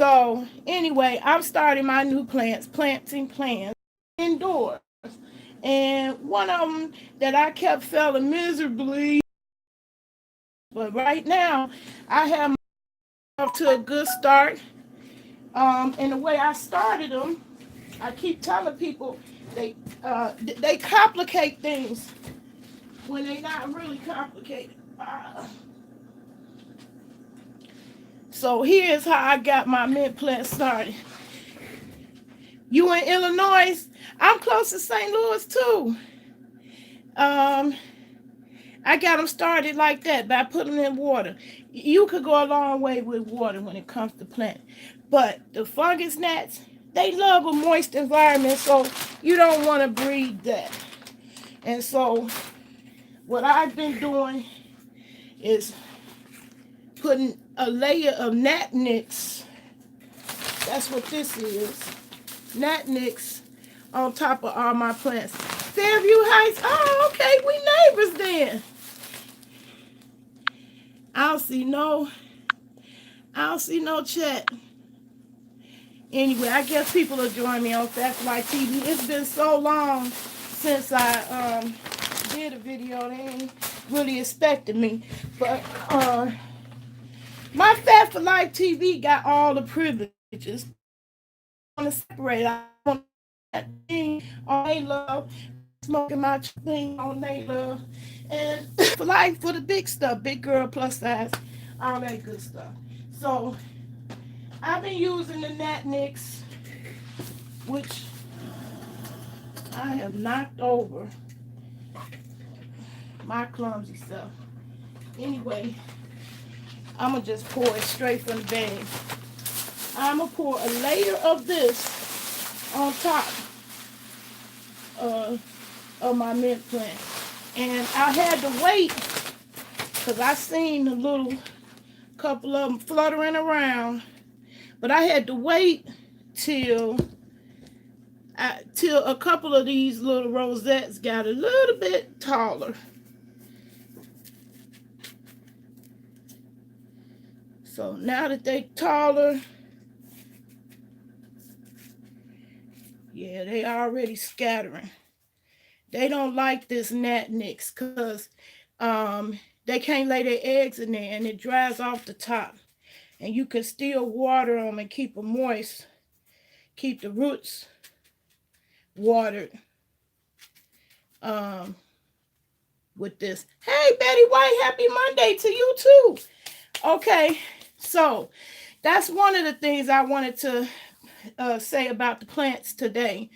So anyway, I'm starting my new planting plans indoors. And one of them that I kept failing miserably, but right now I have off to a good start. And the way I started them, I keep telling people they complicate things when they're not really complicated. So here's how I got my mint plant started. You in Illinois? I'm close to St. Louis too. Um, I got them started like that by putting them in water. You could go a long way with water when it comes to plant. But the fungus gnats, they love a moist environment, so you don't want to breed that. And so what I've been doing is putting a layer of gnat nicks. That's what this is. Gnat nicks on top of all my plants. Fairview Heights. Oh, okay, we neighbors then. I don't see no chat. Anyway, I guess people will join me on Fast Life TV. It's been so long since I did a video. They ain't really expecting me. But my Fat for Life TV got all the privileges. I want to separate. I want that thing on they love, smoking my thing on they love, and for life for the big stuff, big girl plus size, all that good stuff. So I've been using the Nat Nicks, which I have knocked over my clumsy stuff. Anyway, I'm gonna just pour it straight from the bag. I'm gonna pour a layer of this on top of my mint plant. And I had to wait because I seen a little couple of them fluttering around. But I had to wait till a couple of these little rosettes got a little bit taller. So now that they taller, yeah, they already scattering. They don't like this gnat nicks because they can't lay their eggs in there and it dries off the top. And you can still water them and keep them moist. Keep the roots watered with this. Hey, Betty White, happy Monday to you too. Okay, so that's one of the things I wanted to say about the plants today.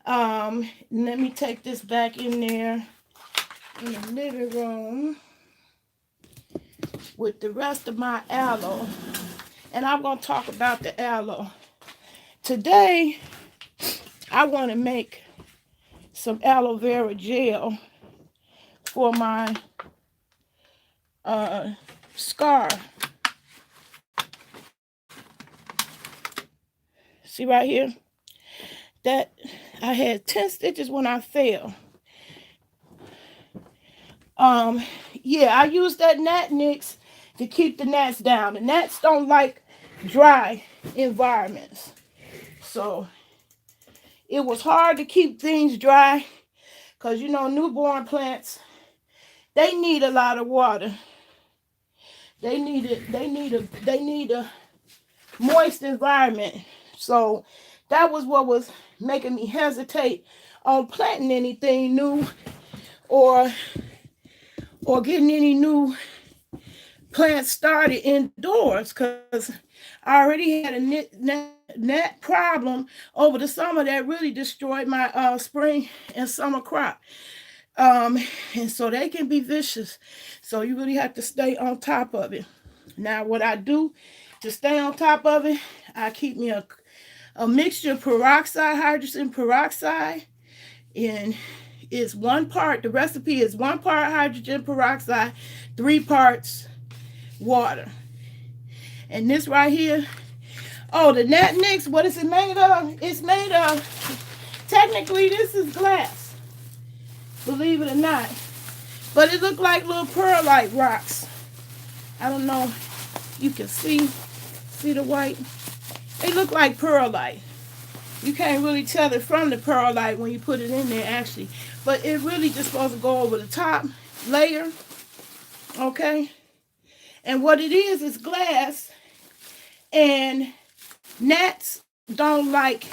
Let me take this back in there in the living room with the rest of my aloe. And I'm going to talk about the aloe. Today, I want to make some aloe vera gel for my scar. See right here? That I had 10 stitches when I fell. Yeah, I used that gnat nicks to keep the gnats down. The gnats don't like dry environments. So it was hard to keep things dry because you know newborn plants, they need a lot of water. They need a moist environment. So that was what was making me hesitate on planting anything new or getting any new plants started indoors because I already had a gnat problem over the summer that really destroyed my spring and summer crop. And so they can be vicious. So you really have to stay on top of it. Now what I do to stay on top of it, I keep me a mixture of peroxide, hydrogen peroxide, and it's 1 part, the recipe is 1 part hydrogen peroxide, 3 parts water. And this right here, oh, the gnat nicks, what is it made of? It's made of, technically this is glass, believe it or not. But it looked like little pearlite rocks. I don't know, you can see the white. They look like perlite. You can't really tell it from the perlite when you put it in there, actually. But it really just supposed to go over the top layer, okay? And what it is glass, and gnats don't like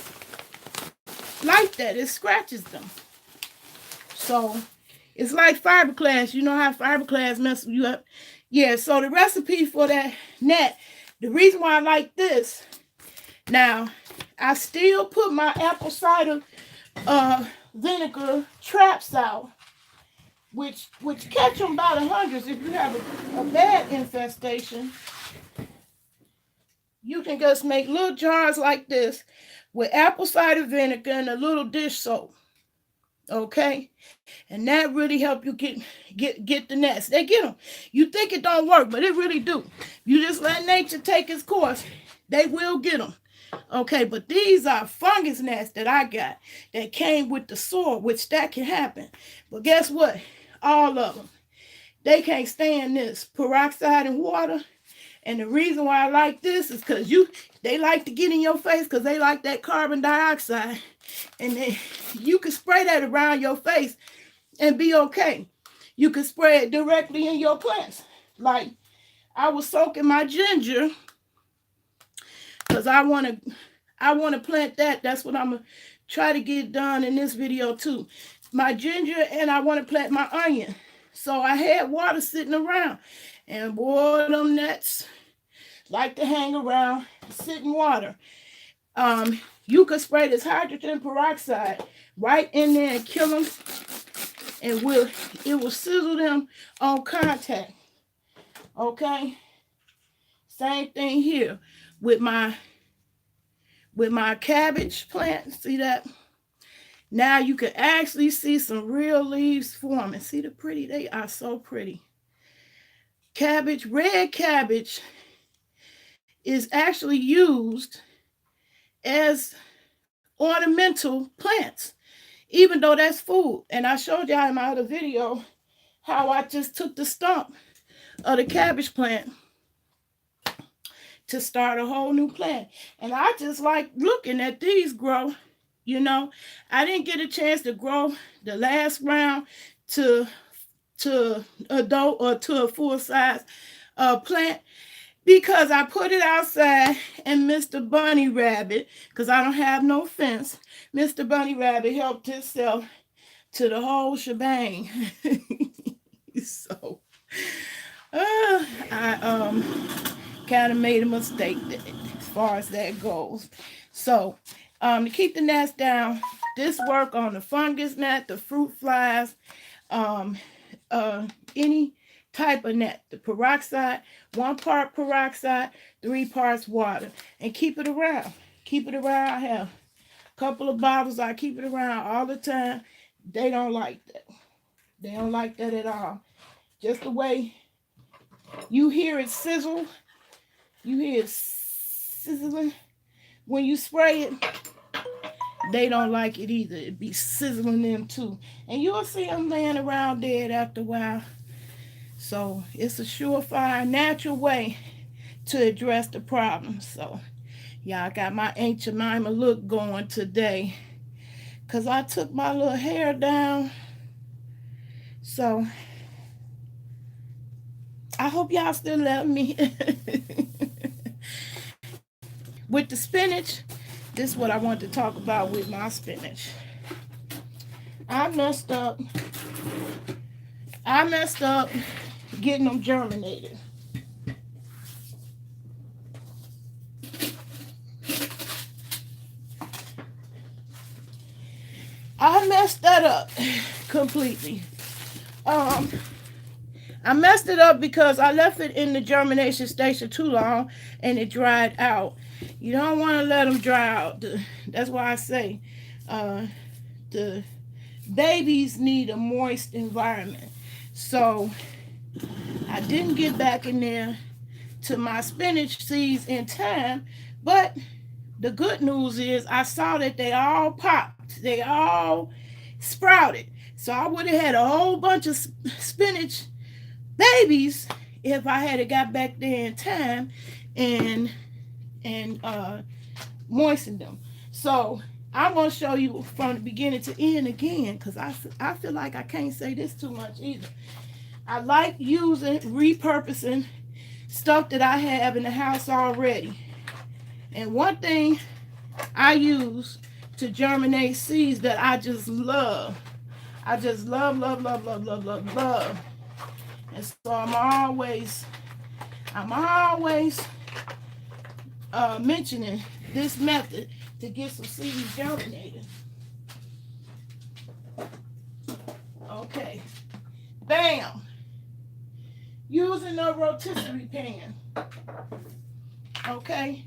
that. It scratches them. So it's like fiberglass. You know how fiberglass messes you up? Yeah, so the recipe for that gnat, the reason why I like this, now, I still put my apple cider vinegar traps out, which catch them by the hundreds. If you have a bad infestation, you can just make little jars like this with apple cider vinegar and a little dish soap. Okay, and that really help you get the gnats. They get them. You think it don't work, but it really do. You just let nature take its course. They will get them. Okay, but these are fungus gnats that I got that came with the soil, which that can happen. But guess what? All of them, they can't stand this peroxide and water. And the reason why I like this is because they like to get in your face because they like that carbon dioxide. And then you can spray that around your face and be okay. You can spray it directly in your plants. Like I was soaking my ginger because I want to plant that. That's what I'm going to try to get done in this video too. My ginger, and I want to plant my onion. So I had water sitting around. And boy, them gnats like to hang around, sit in water. You could spray this hydrogen peroxide right in there and kill them. And it will sizzle them on contact. Okay? Same thing here with my cabbage plant. See that? Now you can actually see some real leaves forming. See the pretty? They are so pretty. Cabbage, red cabbage is actually used as ornamental plants, even though that's food. And I showed y'all in my other video how I just took the stump of the cabbage plant to start a whole new plant. And I just like looking at these grow. You know, I didn't get a chance to grow the last round to adult or to a full size plant because I put it outside and Mr. Bunny Rabbit, because I don't have no fence, Mr. Bunny Rabbit helped himself to the whole shebang. So I kind of made a mistake as far as that goes. So to keep the gnats down, this work on the fungus gnat, the fruit flies, any type of gnat, the peroxide, 1 part peroxide, 3 parts water, and keep it around. Keep it around. I have a couple of bottles. I keep it around all the time. They don't like that. They don't like that at all. Just the way you hear it sizzle, you hear it sizzling when you spray it. They don't like it either. It be sizzling them too. And you'll see them laying around dead after a while. So it's a surefire, natural way to address the problem. So yeah, I got my Aunt Jemima look going today because I took my little hair down. So I hope y'all still love me. With the spinach, this is what I want to talk about with my spinach. I messed up getting them germinated. I messed that up completely. I messed it up because I left it in the germination station too long and it dried out. You don't want to let them dry out. That's why I say the babies need a moist environment. So I didn't get back in there to my spinach seeds in time, but the good news is I saw that they all popped. They all sprouted. So I would have had a whole bunch of spinach babies if I had got back there in time and and moisten them. So I'm going to show you from the beginning to end again, because I feel like I can't say this too much either. I like repurposing stuff that I have in the house already. And one thing I use to germinate seeds that I just love. I just love, love, love, love, love, love, love. And so I'm always mentioning this method to get some seeds germinated. Okay. Bam. Using a rotisserie pan. Okay.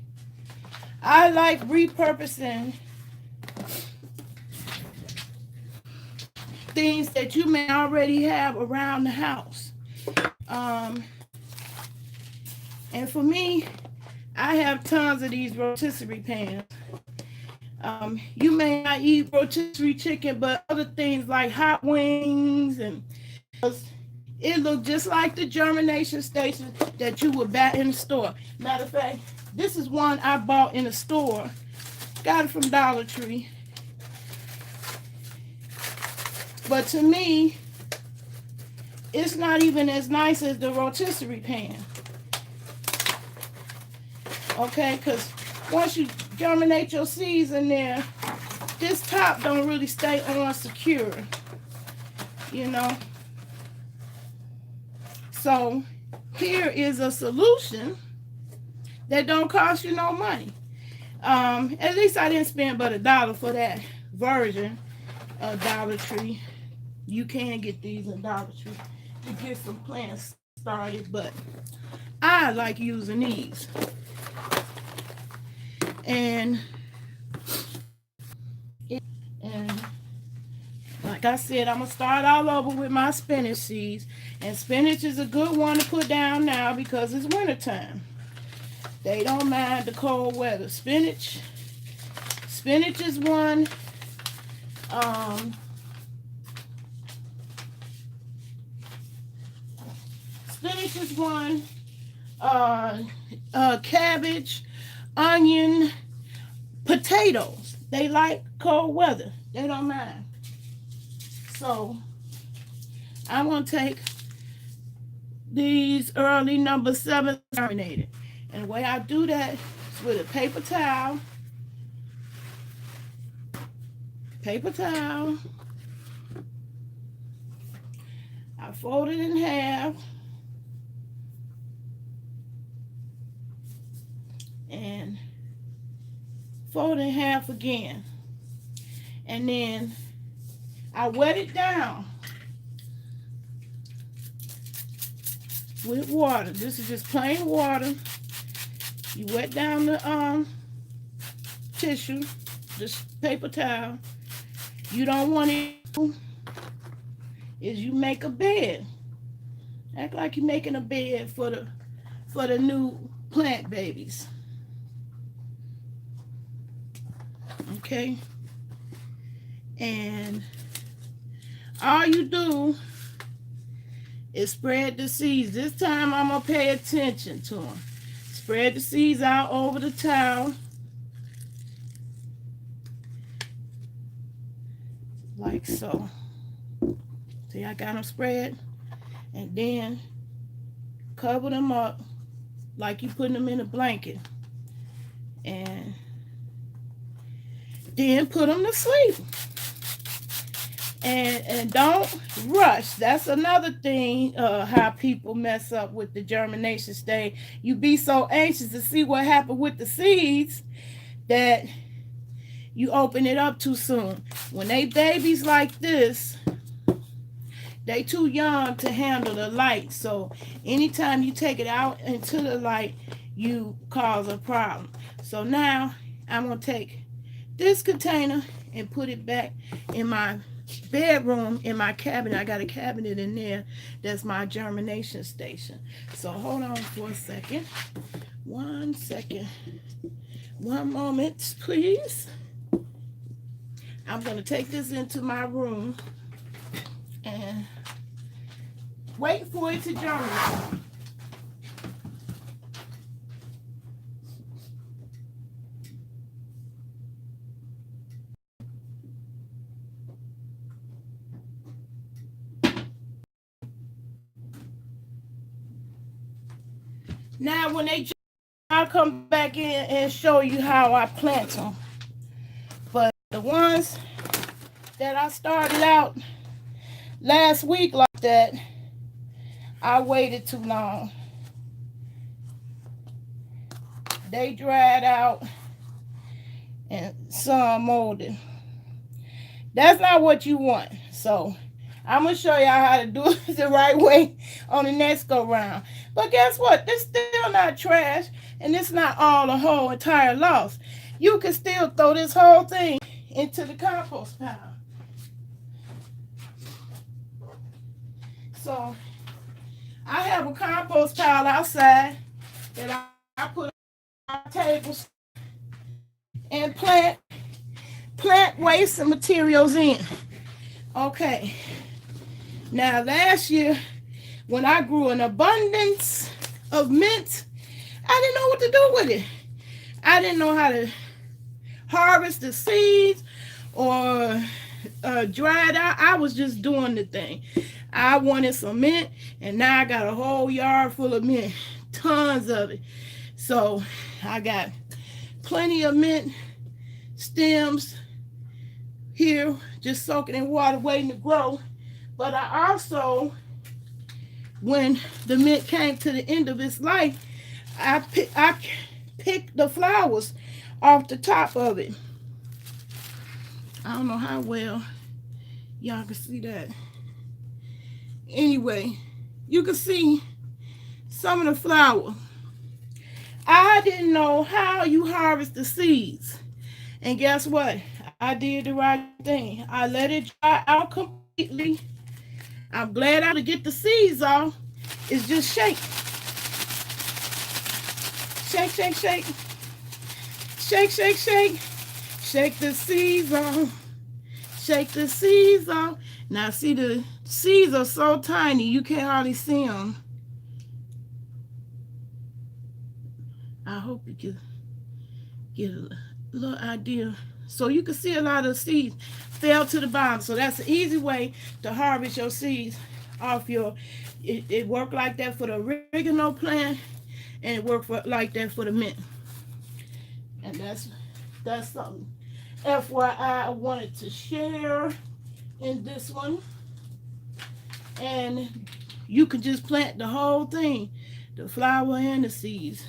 I like repurposing things that you may already have around the house. And for me, I have tons of these rotisserie pans. You may not eat rotisserie chicken, but other things like hot wings, and it look just like the germination station that you would buy in the store. Matter of fact, this is one I bought in the store. Got it from Dollar Tree. But to me, it's not even as nice as the rotisserie pan. Okay, because once you germinate your seeds in there, this top don't really stay on secure, you know. So here is a solution that don't cost you no money. At least I didn't spend but $1 for that version of Dollar Tree. You can get these in Dollar Tree to get some plants started, but I like using these. And like I said, I'm going to start all over with my spinach seeds. And spinach is a good one to put down now because it's wintertime. They don't mind the cold weather. Spinach is one. Spinach is one. Cabbage, onion, potatoes. They like cold weather. They don't mind. So I'm going to take these early number 7 germinated. And the way I do that is with a paper towel. I fold it in half. And fold in half again. And then I wet it down with water. This is just plain water. You wet down the tissue, this paper towel. You don't want it is you make a bed. Act like you're making a bed for the new plant babies. Okay? And all you do is spread the seeds. This time I'm going to pay attention to them. Spread the seeds out over the towel. Like so. See, I got them spread. And then cover them up like you putting them in a blanket. And then put them to sleep. And don't rush. That's another thing, how people mess up with the germination stage. You be so anxious to see what happened with the seeds that you open it up too soon. When they babies like this, they too young to handle the light. So anytime you take it out into the light, you cause a problem. So now I'm going to take this container and put it back in my bedroom, in my cabinet. I got a cabinet in there. That's my germination station. So hold on for a second. 1 second. 1 moment, please. I'm going to take this into my room and wait for it to germinate. Now when they, I'll come back in and show you how I plant them. But the ones that I started out last week like that, I waited too long. They dried out and some molded. That's not what you want. So I'm gonna show y'all how to do it the right way on the next go round. But guess what? This still not trash, and it's not all the whole entire loss. You can still throw this whole thing into the compost pile. So I have a compost pile outside that I put on tables and plant waste and materials in. Okay. Now last year when I grew an abundance of mint, I didn't know what to do with it. I didn't know how to harvest the seeds or dry it out. I was just doing the thing. I wanted some mint, and now I got a whole yard full of mint, tons of it. So I got plenty of mint stems here, just soaking in water, waiting to grow. But I also, when the mint came to the end of its life, I picked the flowers off the top of it. I don't know how well y'all can see that. Anyway, you can see some of the flower. I didn't know how you harvest the seeds. And guess what? I did the right thing. I let it dry out completely. I'm glad I could get the seeds off. It's just shake. Shake, shake, shake. Shake, shake, shake. Shake the seeds off. Shake the seeds off. Now see, the seeds are so tiny you can't hardly see them. I hope you can get a little idea. So you can see a lot of seeds fell to the bottom. So that's an easy way to harvest your seeds off your, it worked like that for the oregano plant, and it worked like that for the mint. And that's something FYI I wanted to share in this one. And you can just plant the whole thing, the flower and the seeds.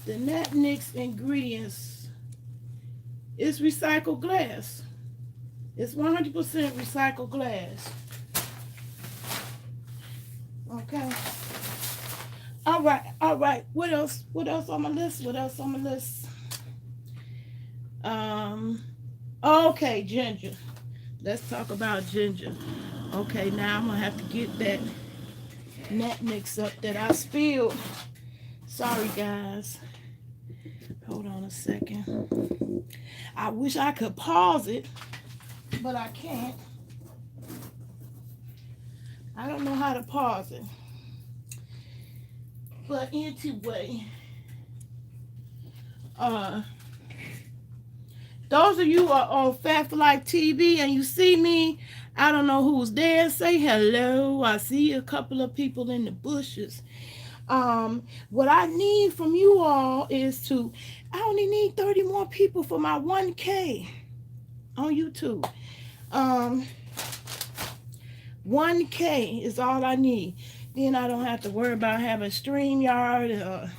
The Natnix ingredients is recycled glass. It's 100% recycled glass. Okay. All right. What else on my list? Okay, ginger. Let's talk about ginger. Okay, now I'm gonna have to get that Natnix up that I spilled. Sorry, guys. Hold on a second. I wish I could pause it, but I can't. I don't know how to pause it. But anyway, those of you who are on Fat for Life TV and you see me, I don't know who's there. Say hello. I see a couple of people in the bushes. What I need from you all is I only need 30 more people for my 1K on YouTube. 1K is all I need. Then I don't have to worry about having StreamYard or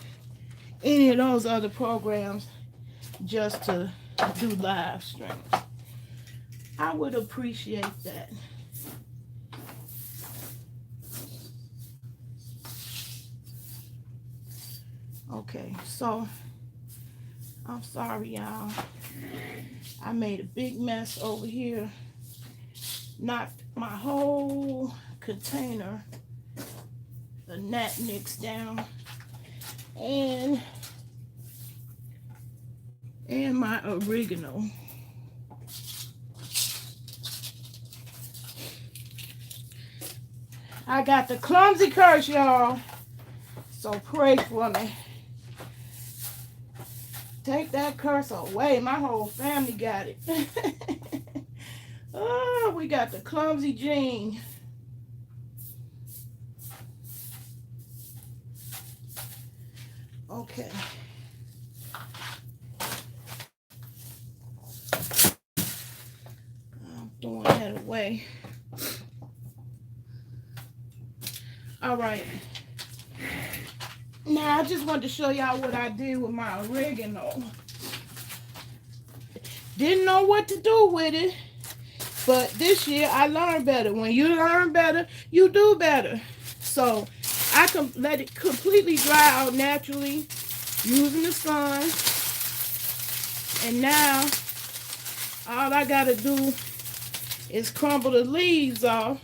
any of those other programs just to do live streams. I would appreciate that. Okay, so I'm sorry, y'all. I made a big mess over here. Knocked my whole container of Natnix down. And my oregano. I got the clumsy curse, y'all. So pray for me. Take that curse away. My whole family got it. Oh, we got the clumsy gene. Okay. I'm throwing that away. All right. Now, I just wanted to show y'all what I did with my oregano. Didn't know what to do with it, but this year I learned better. When you learn better, you do better. So I can let it completely dry out naturally using the sun. And now all I gotta do is crumble the leaves off,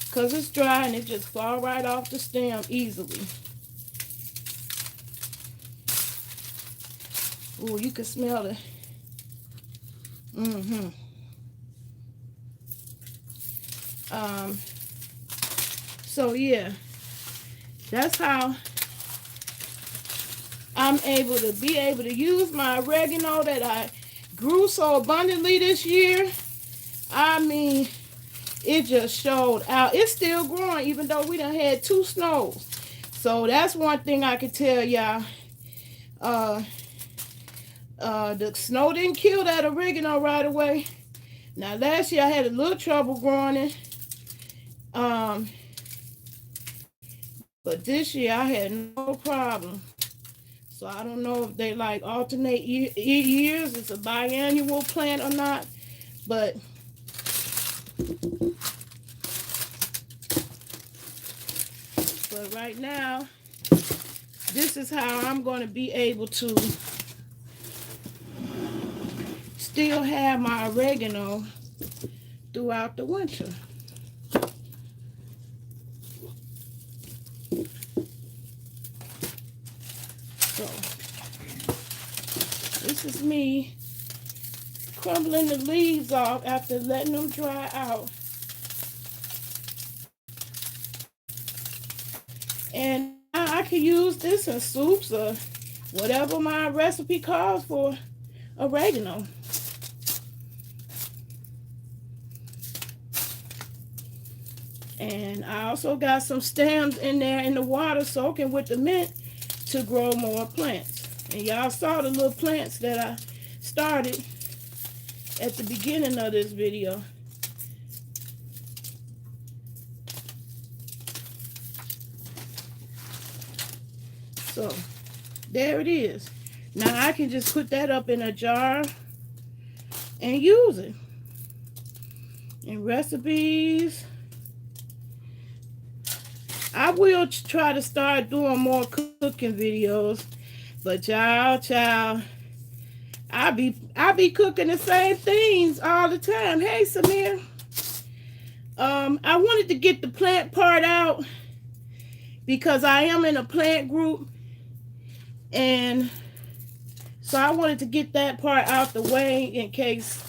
because it's dry and it just fall right off the stem easily. Ooh, you can smell it. So yeah, that's how I'm able to use my oregano that I grew so abundantly this year. I mean, it just showed out. It's still growing even though we done had 2 snows. So that's one thing I can tell y'all. The snow didn't kill that oregano right away. Now last year I had a little trouble growing it. But this year I had no problem. So I don't know if they like alternate years. It's a biannual plant or not. But right now, this is how I'm going to be able to still have my oregano throughout the winter. So this is me crumbling the leaves off after letting them dry out. And I can use this in soups or whatever my recipe calls for oregano. And I also got some stems in there in the water soaking with the mint to grow more plants. And y'all saw the little plants that I started at the beginning of this video. So there it is. Now I can just put that up in a jar and use it in recipes. I will try to start doing more cooking videos, but child, I be cooking the same things all the time. Hey, Samir. I wanted to get the plant part out because I am in a plant group, and so I wanted to get that part out the way in case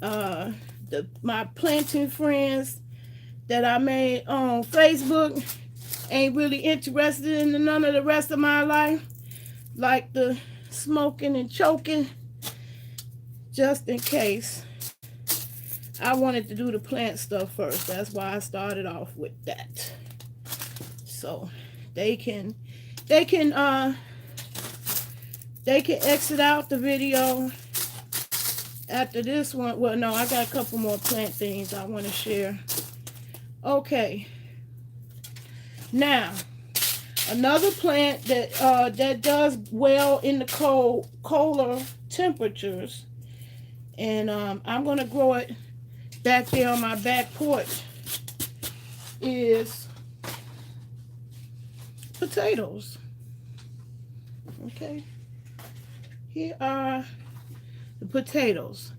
my planting friends that I made on Facebook ain't really interested in none of the rest of my life, like the smoking and choking. Just in case, I wanted to do the plant stuff first. That's why I started off with that. So they can exit out the video after this one. Well, no, I got a couple more plant things I want to share. Okay. Now, another plant that does well in the colder temperatures, and I'm gonna grow it back there on my back porch, is potatoes. Okay, here are the potatoes.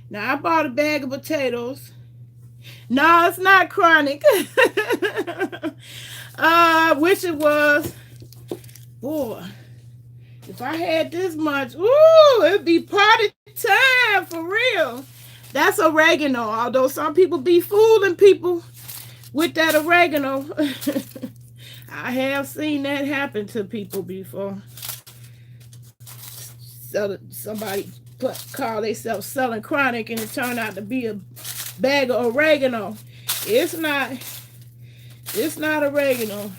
Now I bought a bag of potatoes. No, it's not chronic. I wish it was. Boy, if I had this much, ooh, it'd be party time for real. That's oregano, although some people be fooling people with that oregano. I have seen that happen to people before. So somebody call themselves selling chronic and it turned out to be a bag of oregano. It's not oregano.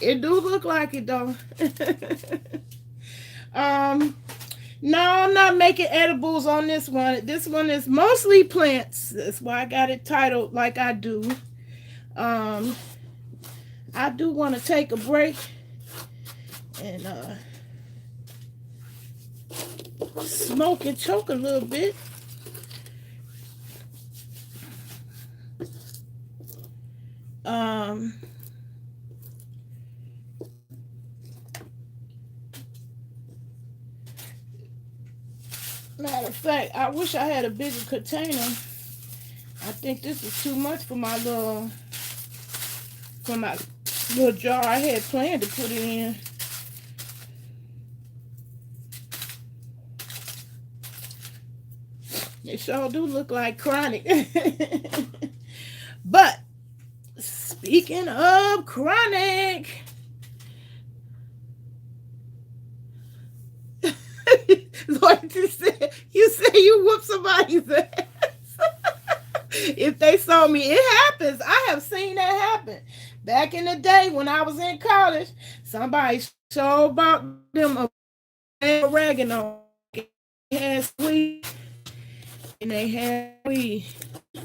It do look like it though. um, no, I'm not making edibles on this one. This one is mostly plants. That's why I got it titled like I do. Um, I do want to take a break and smoke and choke a little bit. Um, Matter of fact, I wish I had a bigger container. I think this is too much for my little jar I had planned to put it in. They sure do look like chronic. But speaking of chronic, Lord, you say you whoop somebody's ass. If they saw me, it happens. I have seen that happen. Back in the day when I was in college, somebody showed about them a oregano. They had weed, and they had weed.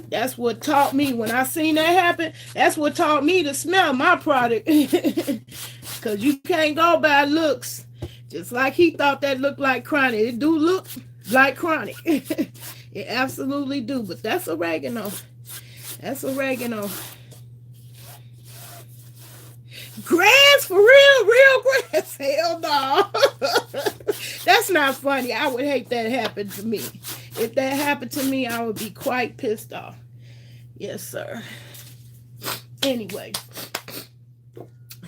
That's what taught me. When I seen that happen, that's what taught me to smell my product. Because you can't go by looks. Just like he thought that looked like chronic. It do look like chronic. It absolutely do. But that's oregano. That's oregano. Grass for real grass. Hell no. That's not funny. I would hate that happen to me. If that happened to me, I would be quite pissed off. Yes, sir. Anyway,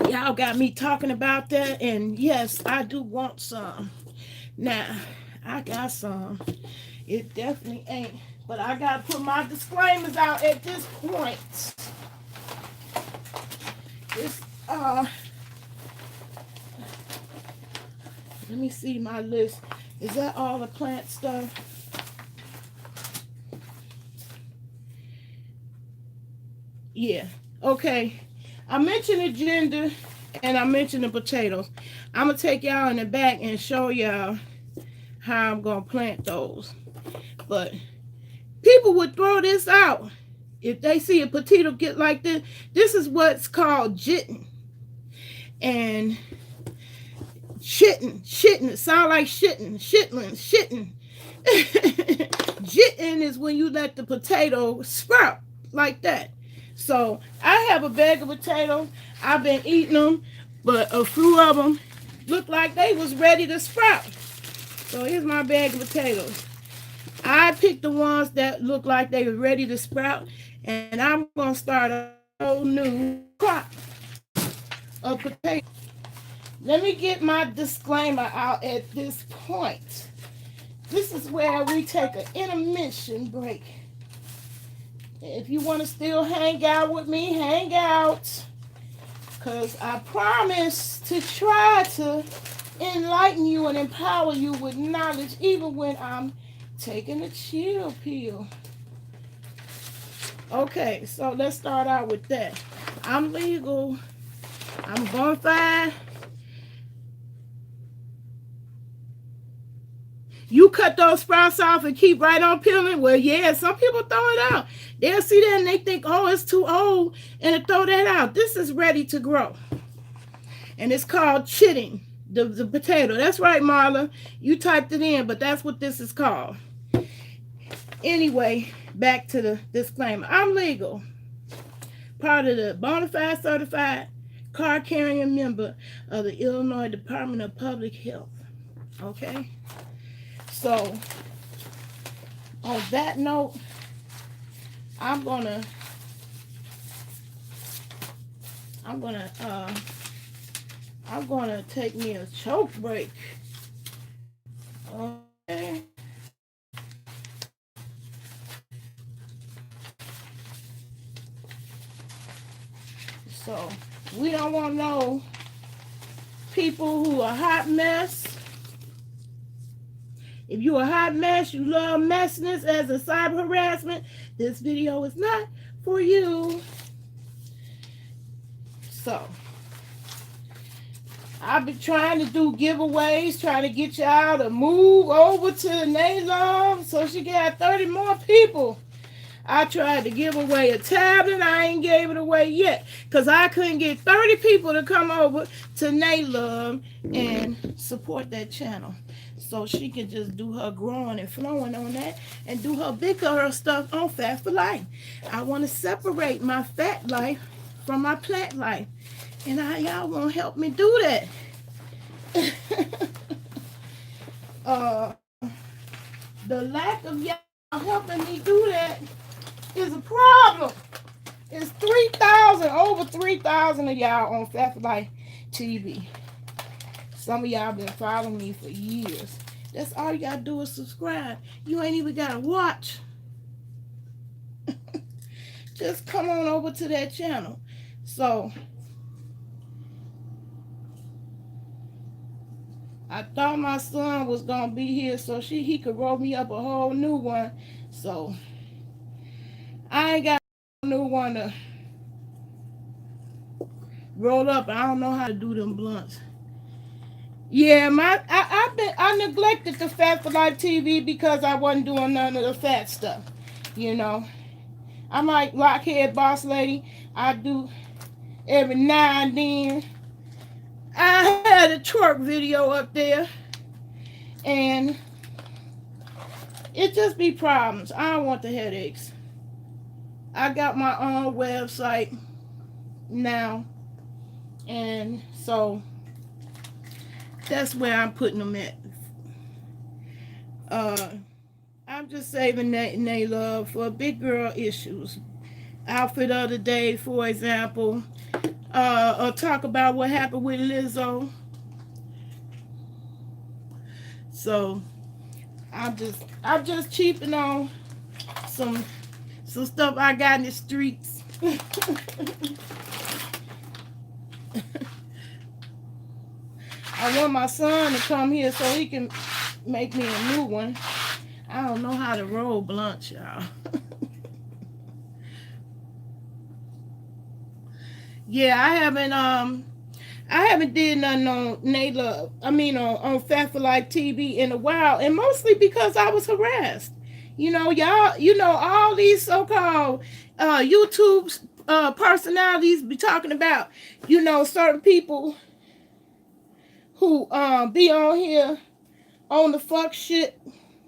y'all got me talking about that, and yes, I do want some. Now, I got some. It definitely ain't, but I gotta put my disclaimers out at this point. This let me see my list. Is that all the plant stuff? Yeah. Okay. I mentioned the ginger and I mentioned the potatoes. I'm going to take y'all in the back and show y'all how I'm going to plant those. But people would throw this out. If they see a potato get like this, this is what's called jitting. And shitting, it sound like shitting. Jitting is when you let the potato sprout like that. So I have a bag of potatoes. I've been eating them, but a few of them looked like they was ready to sprout. So here's my bag of potatoes. I picked the ones that look like they were ready to sprout, and I'm going to start a whole new crop of potatoes. Let me get my disclaimer out at this point. This is where we take an intermission break. If you want to still hang out with me, hang out. Because I promise to try to enlighten you and empower you with knowledge, even when I'm taking a chill pill. Okay, so let's start out with that. I'm legal. I'm bona fide. You cut those sprouts off and keep right on peeling? Well, yeah, some people throw it out. They'll see that and they think, oh, it's too old, and they throw that out. This is ready to grow. And it's called chitting, the potato. That's right, Marla. You typed it in, but that's what this is called. Anyway, back to the disclaimer. I'm legal. Part of the bona fide certified card-carrying member of the Illinois Department of Public Health. Okay? So, on that note, I'm gonna take me a choke break. Okay. So, we don't want no people who are hot mess. If you a hot mess, you love messiness as a cyber harassment, this video is not for you. So, I've been trying to do giveaways, trying to get y'all to move over to Nalove so she can have 30 more people. I tried to give away a tablet. I ain't gave it away yet because I couldn't get 30 people to come over to Nalove and support that channel. So she can just do her growing and flowing on that and do her big girl stuff on Fat for Life. I want to separate my fat life from my plant life. And y'all won't help me do that. The lack of y'all helping me do that is a problem. It's 3,000, over 3,000 of y'all on Fat for Life TV. Some of y'all been following me for years. That's all you gotta do is subscribe. You ain't even gotta watch. Just come on over to that channel. So I thought my son was gonna be here so he could roll me up a whole new one. So I ain't got a new one to roll up. I don't know how to do them blunts. Yeah, I neglected the Fat for Life TV because I wasn't doing none of the fat stuff. You know, I'm like Lockhead Boss Lady. I do every now and then. I had a twerk video up there, and it just be problems. I don't want the headaches. I got my own website now, and so that's where I'm putting them at. I'm just saving Nalove for big girl issues. Outfit of the day, for example. Or talk about what happened with Lizzo. So I'm just cheaping on some stuff I got in the streets. I want my son to come here so he can make me a new one. I don't know how to roll blunts, y'all. Yeah, I haven't did nothing on Nalove. I mean on Fat for Life TV in a while, and mostly because I was harassed. You know, y'all, all these so-called YouTube personalities be talking about, certain people who be on here on the fuck shit.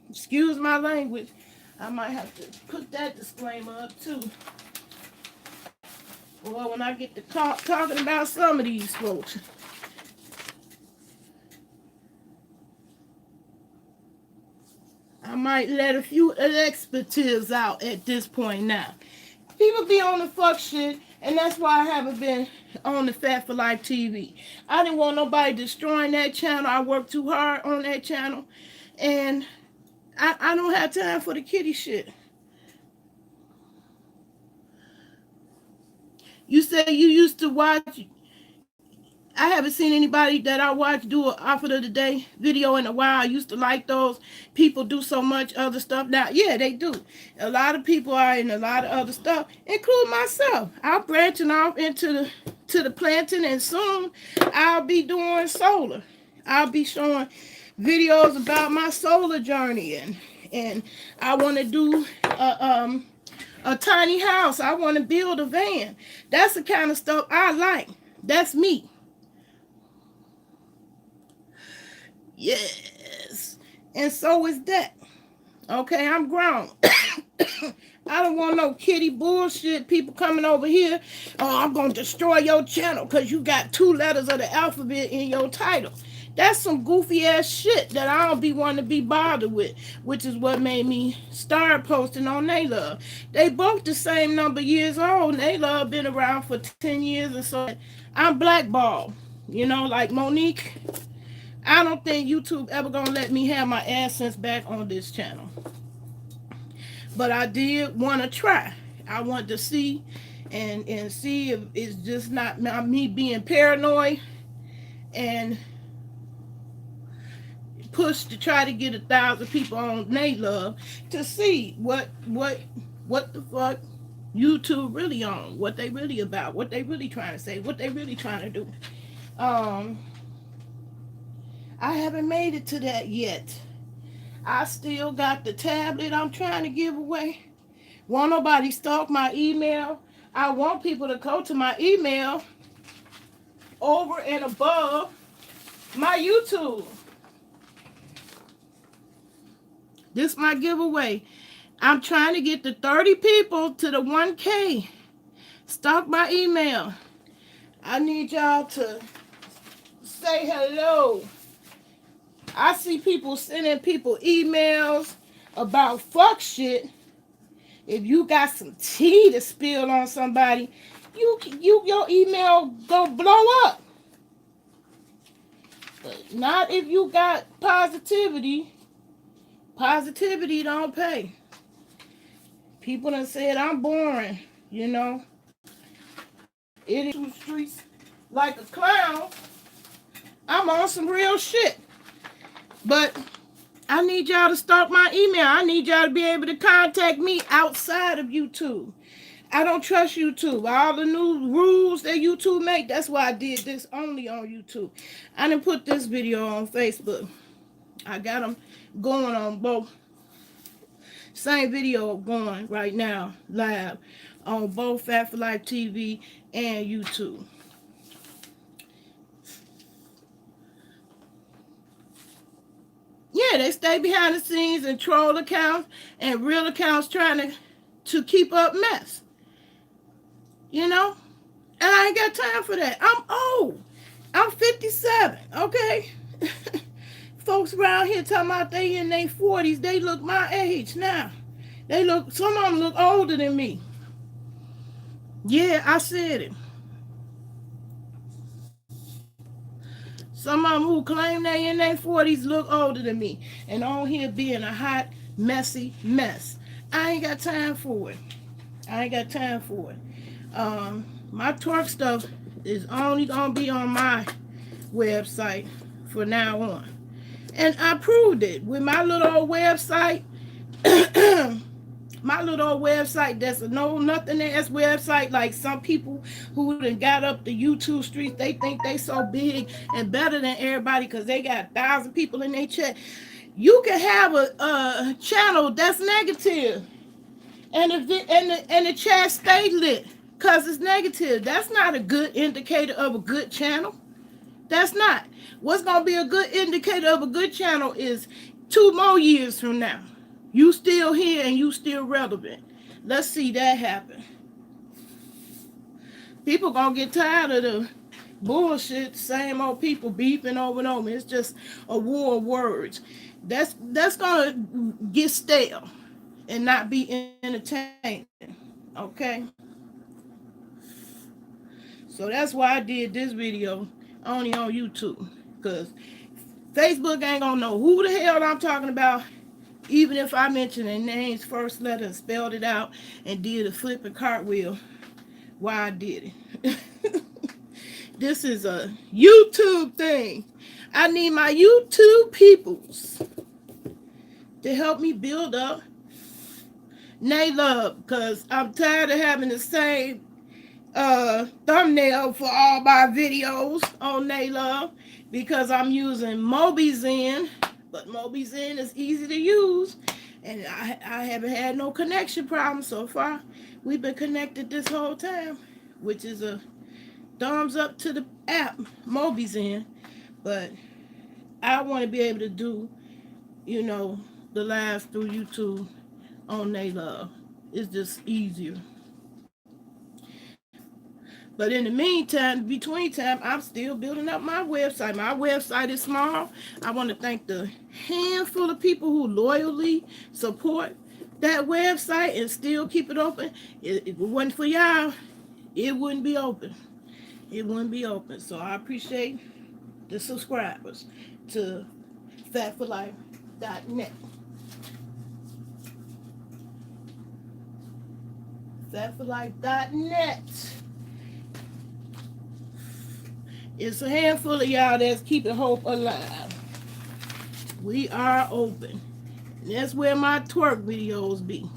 Excuse my language. I might have to put that disclaimer up too. Well, when I get to talking about some of these folks. I might let a few expletives out at this point now. People be on the fuck shit, and that's why I haven't been on the Fat for Life TV. I didn't want nobody destroying that channel. I worked too hard on that channel, and I don't have time for the kitty shit. You say you used to watch. I haven't seen anybody that I watch do an outfit of the day video in a while. I used to like those. People do so much other stuff now. Yeah, they do. A lot of people are in a lot of other stuff, including myself. I'm branching off into the planting, and soon I'll be doing solar. I'll be showing videos about my solar journey, and I want to do a tiny house. I want to build a van. That's the kind of stuff I like. That's me. Yes. And so is that. Okay, I'm grown. I don't want no kitty bullshit. People coming over here. Oh, I'm going to destroy your channel because you got 2 letters of the alphabet in your title. That's some goofy ass shit that I don't be wanting to be bothered with, which is what made me start posting on Nalove. They both the same number of years old. Nalove been around for 10 years, and so I'm blackballed. Like Monique. I don't think YouTube ever gonna let me have my AdSense back on this channel. But I did want to try. I want to see and see if it's just not me being paranoid and push to try to get 1,000 people on Nalove to see what the fuck YouTube really on, what they really about, what they really trying to say, what they really trying to do. I haven't made it to that yet. I still got the tablet I'm trying to give away. Won't nobody stalk my email. I want people to go to my email over and above my YouTube. This is my giveaway. I'm trying to get the 30 people to the 1K. Stalk my email. I need y'all to say hello. I see people sending people emails about fuck shit. If you got some tea to spill on somebody, your email go blow up. But not if you got positivity. Positivity don't pay. People done said I'm boring, you know. It is two streets like a clown. I'm on some real shit. But I need y'all to stalk my email. I need y'all to be able to contact me outside of YouTube. I don't trust YouTube. All the new rules that YouTube make, that's why I did this only on YouTube. I didn't put this video on Facebook. I got them going on both. Same video going right now, live, on both Fat for Life TV and YouTube. Yeah, they stay behind the scenes and troll accounts and real accounts trying to keep up mess. You know? And I ain't got time for that. I'm old. I'm 57, okay? Folks around here talking about they in their 40s. They look my age now. Some of them look older than me. Yeah, I said it. Some of them who claim they in their 40s look older than me. And on here being a hot, messy mess. I ain't got time for it. I ain't got time for it. My twerk stuff is only going to be on my website for now on. And I proved it with my little old website. My little old website that's a no nothing ass website, like some people who done got up the YouTube streets, they think they so big and better than everybody because they got 1,000 people in their chat. You can have a channel that's negative, and the chat stay lit because it's negative. That's not a good indicator of a good channel. That's not. What's gonna be a good indicator of a good channel is 2 more years from now. You still here and you still relevant. Let's see that happen. People gonna get tired of the bullshit, same old people beefing over and over. It's just a war of words. That's gonna get stale and not be entertaining. Okay? So that's why I did this video only on YouTube. Because Facebook ain't gonna know who the hell I'm talking about. Even if I mention their names, first letter, and spelled it out, and did a flip and cartwheel while I did it. This is a YouTube thing. I need my YouTube peoples to help me build up Naylove, because I'm tired of having the same thumbnail for all my videos on Naylove, because I'm using Mobizen. But Mobizen is easy to use, and I haven't had no connection problems so far. We've been connected this whole time, which is a thumbs up to the app, Mobizen. But I want to be able to do, you know, the live through YouTube on Naylove. It's just easier. But in the meantime, between time, I'm still building up my website. My website is small. I want to thank the handful of people who loyally support that website and still keep it open. If it wasn't for y'all, it wouldn't be open. It wouldn't be open. So I appreciate the subscribers to fatforlife.net. Fatforlife.net. It's a handful of y'all that's keeping hope alive. We are open. And that's where my twerk videos be.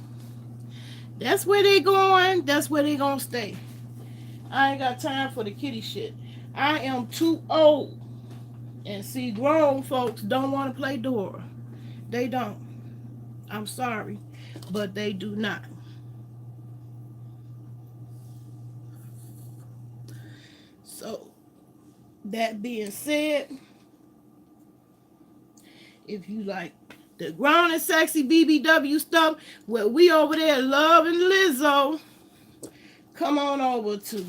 That's where they going. That's where they gonna stay. I ain't got time for the kitty shit. I am too old And see, grown folks don't want to play Dora. They don't. I'm sorry, but they do not. So, that being said, if you like the grown and sexy BBW stuff, where we over there loving Lizzo, come on over to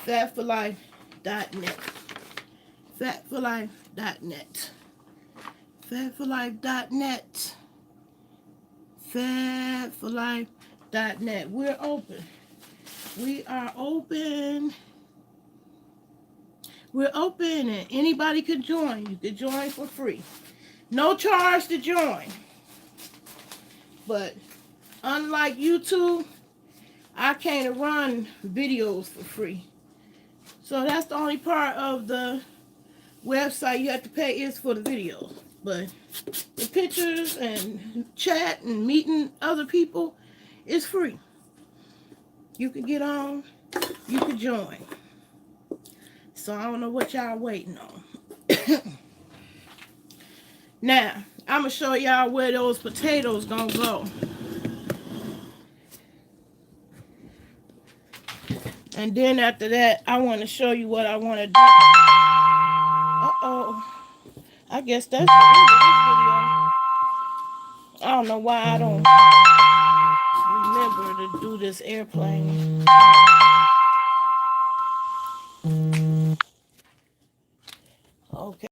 fatforlife.net. Fatforlife.net. Fatforlife.net. Fatforlife.net. We're open. We are open. We're open and anybody can join. You can join for free. No charge to join. But unlike YouTube, I can't run videos for free. So that's the only part of the website you have to pay is for the videos. But the pictures and chat and meeting other people is free. You can get on, you can join. So I don't know what y'all waiting on. Now, I'm going to show y'all where those potatoes gonna go. And then after that, I want to show you what I want to do. Uh-oh. I guess that's the end of this video. I don't know why I don't remember to do this airplane. Okay.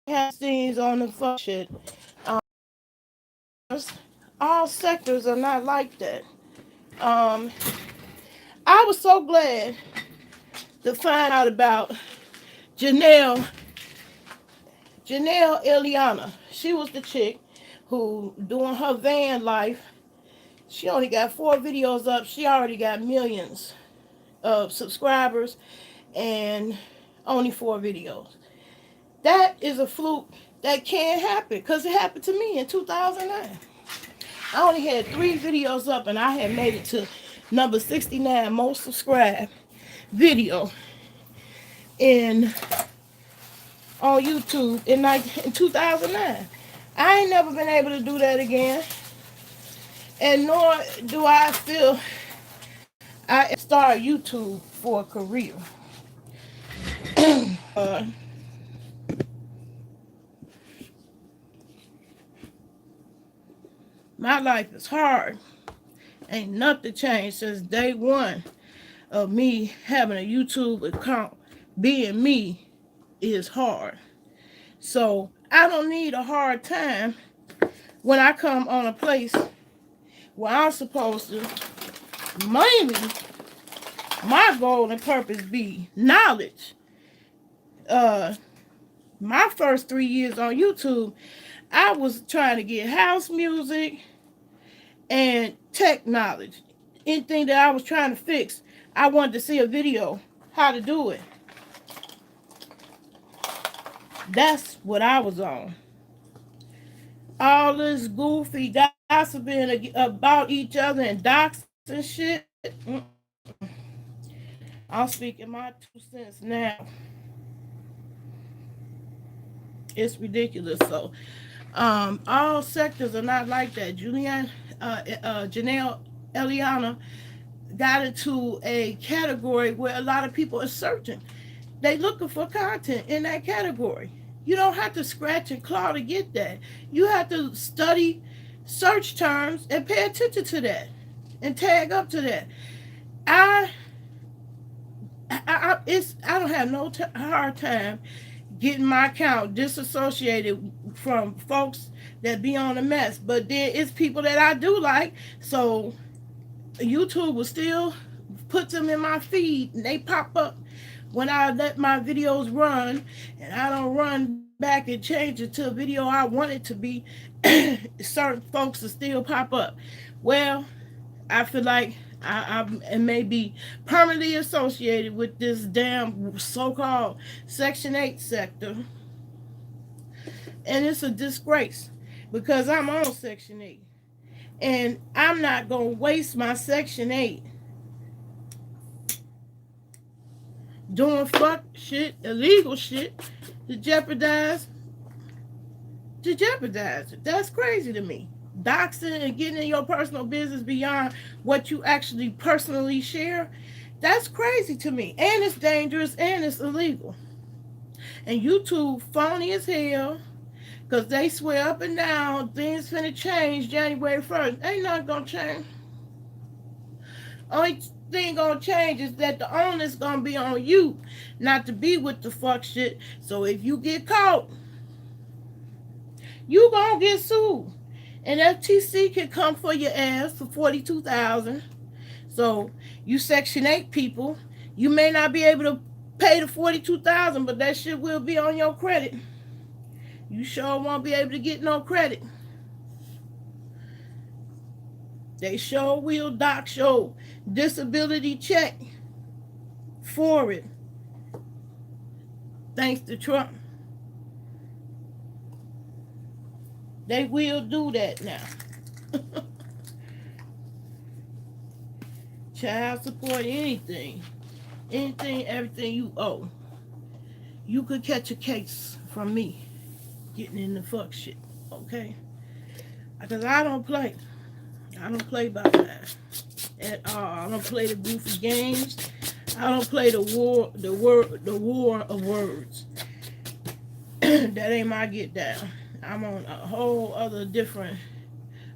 Have scenes on the fuck shit. Um, all sectors are not like that. I was so glad to find out about Janelle Eliana. She was the chick who, doing her van life, she only got 4 videos up. She already got millions of subscribers and only 4 videos. That is a fluke that can't happen because it happened to me in 2009. I only had 3 videos up and I had made it to number 69 most subscribed video on YouTube in 2009. I ain't never been able to do that again. And nor do I feel I start YouTube for a career. My life is hard. Ain't nothing changed since day one of me having a YouTube account. Being me is hard. So I don't need a hard time when I come on a place where I'm supposed to mainly my goal and purpose be knowledge. My first 3 years on YouTube, I was trying to get house music and tech knowledge. Anything that I was trying to fix, I wanted to see a video how to do it. That's what I was on. All this goofy gossiping about each other and docs and shit. I'm speaking my 2 cents now. It's ridiculous. So, all sectors are not like that. Janelle Eliana got into a category where a lot of people are searching. They looking for content in that category. You don't have to scratch and claw to get that. You have to study search terms and pay attention to that and tag up to that. I don't have no hard time getting my account disassociated from folks that be on a mess. But there is people that I do like, so YouTube will still put them in my feed and they pop up when I let my videos run, and I don't run back and change it to a video I want it to be. Certain folks will still pop up. Well, I feel like I may be permanently associated with this damn so-called Section 8 sector. And it's a disgrace because I'm on Section 8. And I'm not going to waste my Section 8 doing fuck shit, illegal shit to jeopardize it. That's crazy to me. Doxing and getting in your personal business beyond what you actually personally share, that's crazy to me. And it's dangerous and it's illegal. And YouTube phony as hell because they swear up and down things finna change January 1st. Ain't nothing gonna change. Only thing gonna change is that the onus gonna be on you not to be with the fuck shit. So if you get caught, you gonna get sued. And FTC can come for your ass for $42,000. So you Section 8 people, you may not be able to pay the $42,000, but that shit will be on your credit. You sure won't be able to get no credit. They sure will dock your disability check for it. Thanks to Trump. They will do that now. Child support, anything, everything you owe. You could catch a case from me getting in the fuck shit, okay? Because I don't play. I don't play by that at all. I don't play the goofy games. I don't play the war of words. That ain't my get down. I'm on a whole other different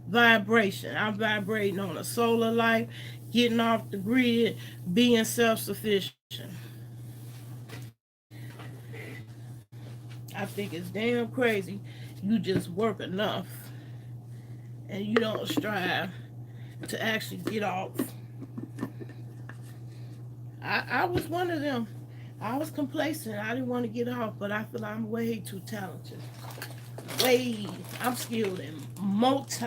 vibration. I'm vibrating on a solar life, getting off the grid, being self-sufficient. I think it's damn crazy you just work enough and you don't strive to actually get off. I was one of them. I was complacent. I didn't want to get off, but I feel I'm way too talented. I'm skilled in multi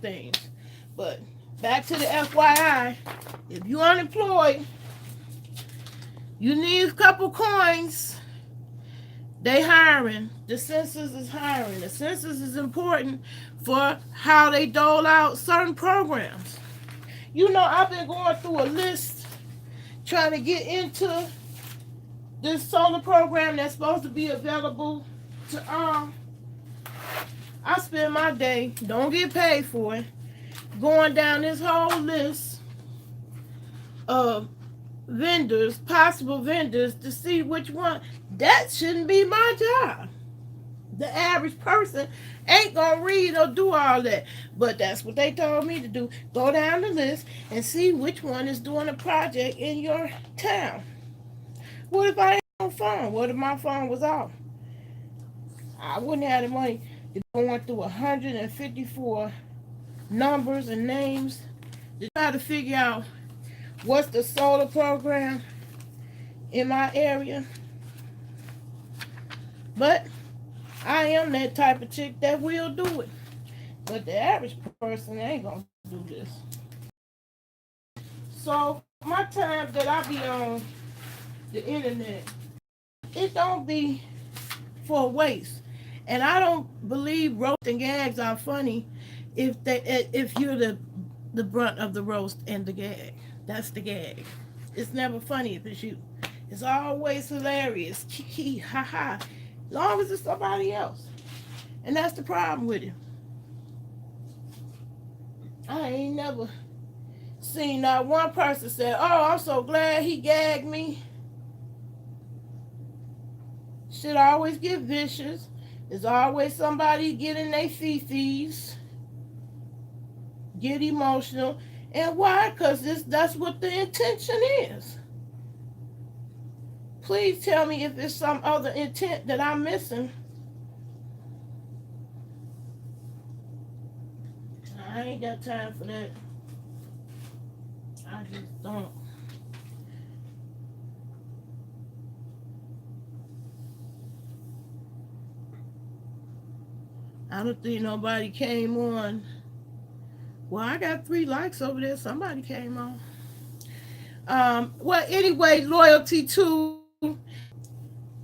things. But back to the FYI, if you're unemployed, you need a couple coins. They hiring. The census is hiring. The census is important for how they dole out certain programs. You know, I've been going through a list trying to get into this solar program that's supposed to be available to I spend my day, don't get paid for it, going down this whole list of vendors, possible vendors, to see which one. That shouldn't be my job. The average person ain't gonna read or do all that. But that's what they told me to do. Go down the list and see which one is doing a project in your town. What if I ain't on phone? What if my phone was off? I wouldn't have the money to go through 154 numbers and names to try to figure out what's the solar program in my area. But I am that type of chick that will do it. But the average person ain't gonna do this. So my time that I be on the internet, it don't be for waste. And I don't believe roasting gags are funny if you're the brunt of the roast and the gag. That's the gag. It's never funny if it's you. It's always hilarious. Kiki, ha ha. As long as it's somebody else. And that's the problem with it. I ain't never seen not one person say, "Oh, I'm so glad he gagged me." Shit always get vicious. There's always somebody getting their fee-fees, get emotional. And why? Because that's what the intention is. Please tell me if there's some other intent that I'm missing. I ain't got time for that. I just don't. I don't think nobody came on. Well, I got 3 likes over there. Somebody came on. Well, anyway, Loyalty 2.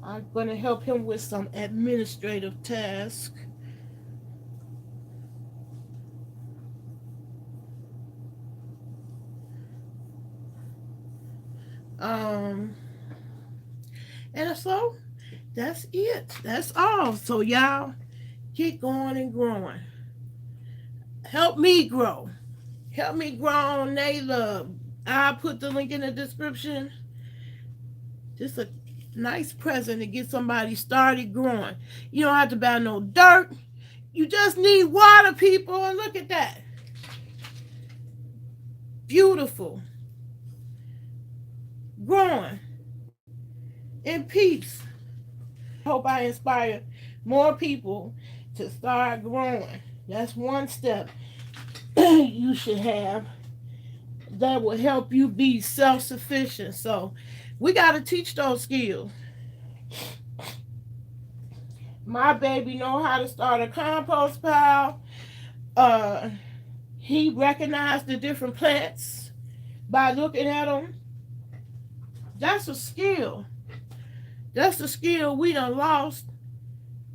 I'm going to help him with some administrative tasks. Um, and so that's it. That's all. So y'all keep going and growing. Help me grow. Help me grow on Naylove. I'll put the link in the description. Just a nice present to get somebody started growing. You don't have to buy no dirt. You just need water, people. And look at that. Beautiful. Growing in peace. Hope I inspire more people to start growing. That's one step you should have that will help you be self-sufficient. So we got to teach those skills. My baby know how to start a compost pile. He recognized the different plants by looking at them. That's a skill. That's a skill we done lost,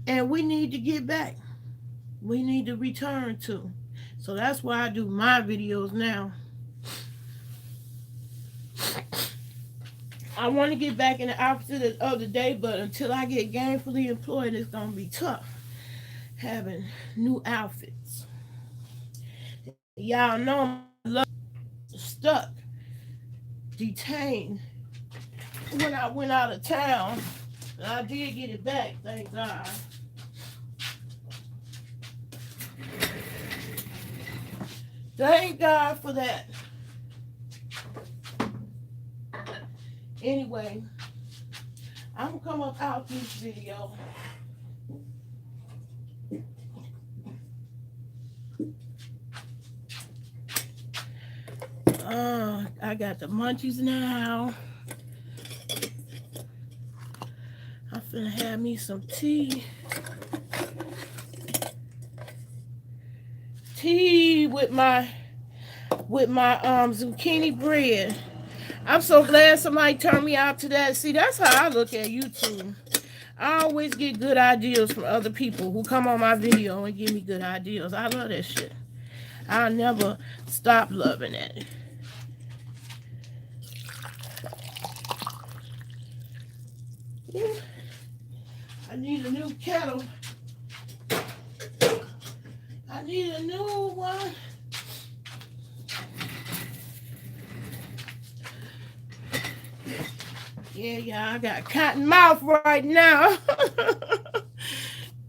and we need to get back. We need to return to. So that's why I do my videos now. I want to get back in the outfit of the other day, but until I get gainfully employed, it's going to be tough having new outfits. Y'all know I'm stuck, detained when I went out of town. I did get it back, thank God. Thank God for that. Anyway, I'm gonna come up out this video. I got the munchies now. I'm finna have me some tea. Tea with my zucchini bread. I'm so glad somebody turned me out to that. See, that's how I look at YouTube. I always get good ideas from other people who come on my video and give me good ideas. I love that shit. I'll never stop loving it. I need a new kettle. I need a new one. Yeah, I got cotton mouth right now.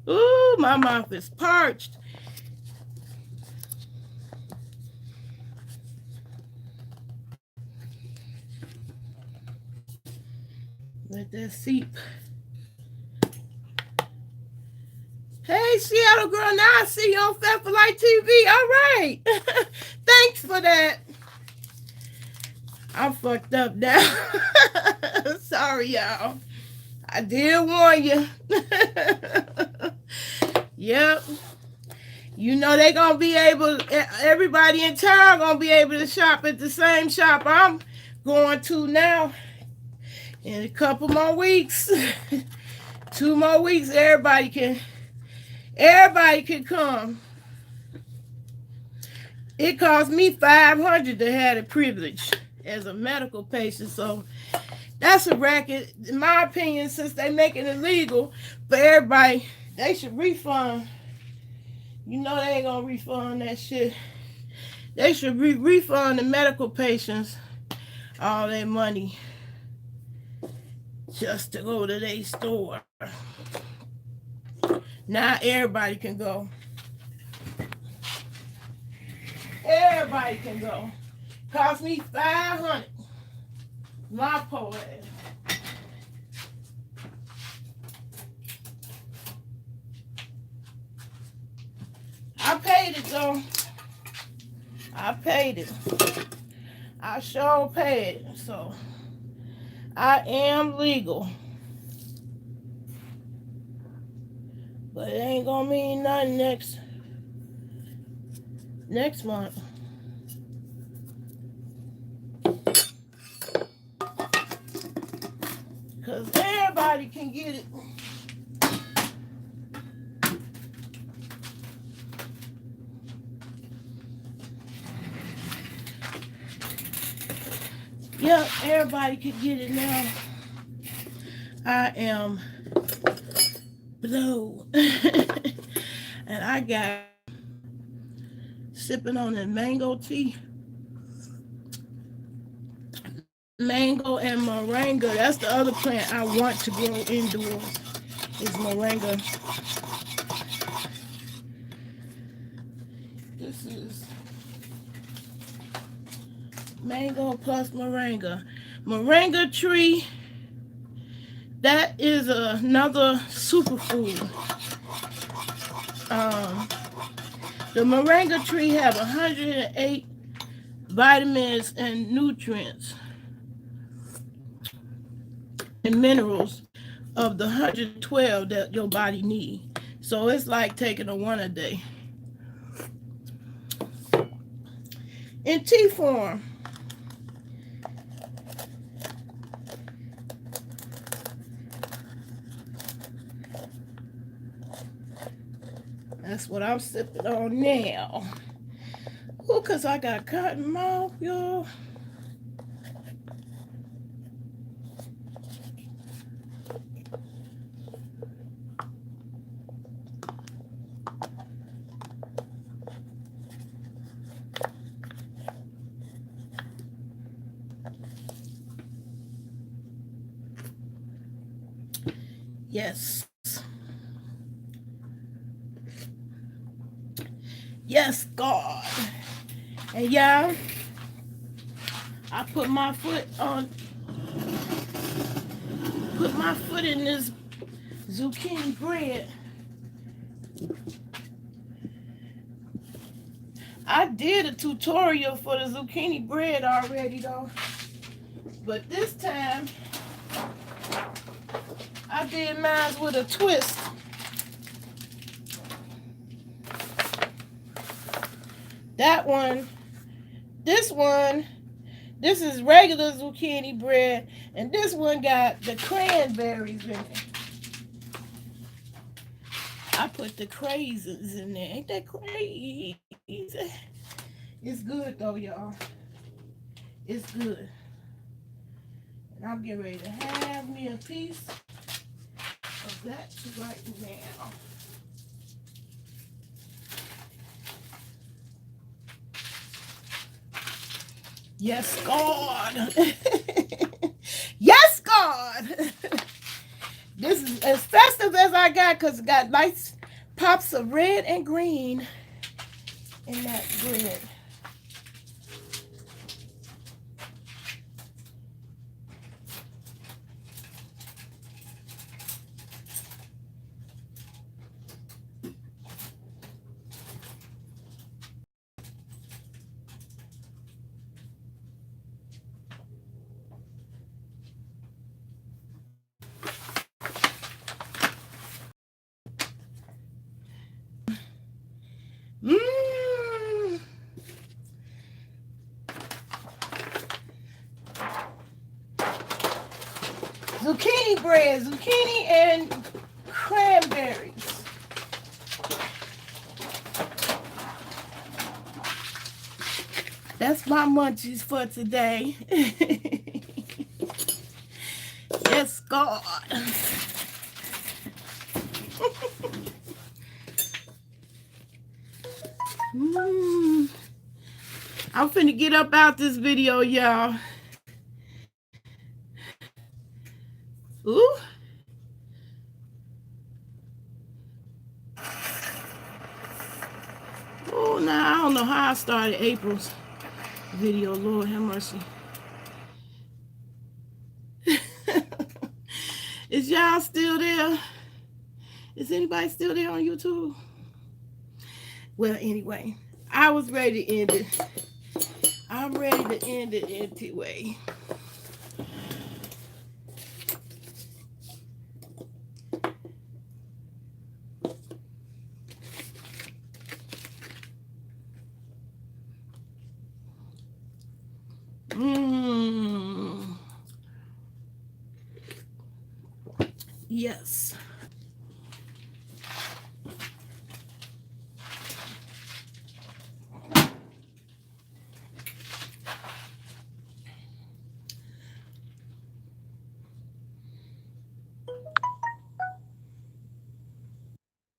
Ooh, my mouth is parched. Let that seep. Hey, Seattle girl, now I see you on Fat for Light TV. All right. Thanks for that. I'm fucked up now. Sorry, y'all. I did warn you. Yep. You know they gonna be able, everybody in town gonna be able to shop at the same shop I'm going to now. In a couple more weeks. 2 more weeks, everybody can come. It cost me $500 to have the privilege as a medical patient, so that's a racket. In my opinion, since they make it illegal for everybody, they should refund. You know they ain't gonna refund that shit. They should refund the medical patients all their money just to go to their store. Now everybody can go. Everybody can go. Cost me $500. My poor ass. I paid it though. I paid it. I sure paid it. So I am legal. But it ain't gonna mean nothing next month. Cause everybody can get it. Yep, everybody could get it now. I am blow. And I got sipping on the mango tea. Mango and moringa. That's the other plant I want to grow indoors. Is moringa. This is mango plus moringa. Moringa tree. That is another superfood. The moringa tree have 108 vitamins and nutrients and minerals of the 112 that your body needs. So it's like taking a one a day. In tea form. That's what I'm sipping on now. Oh, cause I got cotton mouth, y'all. Yes. Yes, God. And yeah, I put my foot in this zucchini bread. I did a tutorial for the zucchini bread already though. But this time, I did mine with a twist. That one, this is regular zucchini bread, and this one got the cranberries in it. I put the craisins in there. Ain't that crazy? It's good though, y'all. It's good. And I'm getting ready to have me a piece of that right now. Yes, God. Yes, God. This is as festive as I got because it got nice pops of red and green in that bread. Mmm. Zucchini bread, zucchini and cranberries. That's my munchies for today. Yes, God. I'm finna get up out this video, y'all. Ooh. Oh, now I don't know how I started April's video. Lord have mercy. Is y'all still there? Is anybody still there on YouTube? Well, anyway, I was ready to end it. I'm ready to end it anyway. Yes.